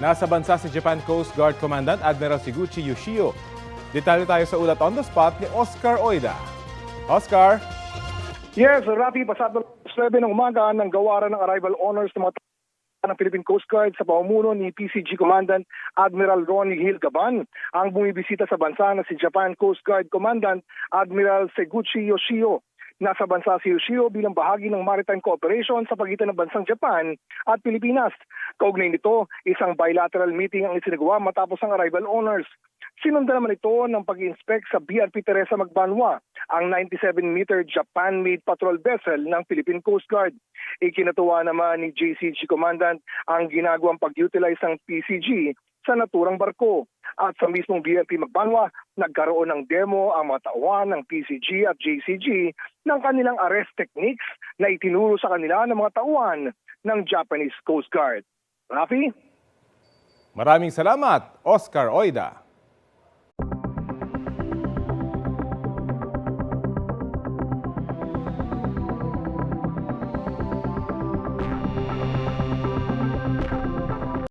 Nasa bansa si Japan Coast Guard Commandant Admiral Siguchi Yoshio. Detalye tayo sa ulat on the spot ni Oscar Oida. Oscar? Yes, Rafi, pasado 7 ng umaga ng gawaran ng arrival honors ng mga ng Philippine Coast Guard sa pamumuno ni PCG Commandant Admiral Ronnie Hill Gaban. Ang bumibisita sa bansa na si Japan Coast Guard Commandant Admiral Siguchi Yoshio. Nasa bansa si Yoshio bilang bahagi ng maritime cooperation sa pagitan ng bansang Japan at Pilipinas. Kaugnay nito, isang bilateral meeting ang isinagawa matapos ang arrival honors. Sinundan naman ito ng pag-inspect sa BRP Teresa Magbanwa, ang 97-meter Japan-made patrol vessel ng Philippine Coast Guard. Ikinatuwa naman ni JCG Commandant ang ginagawang pag-utilize ng PCG sa naturang barko. At sa mismong BRP Magbanwa, nagkaroon ng demo ang mga tauhan ng PCG at JCG ng kanilang arrest techniques na itinuro sa kanila ng mga tauhan ng Japanese Coast Guard. Rafi? Maraming salamat, Oscar Oida.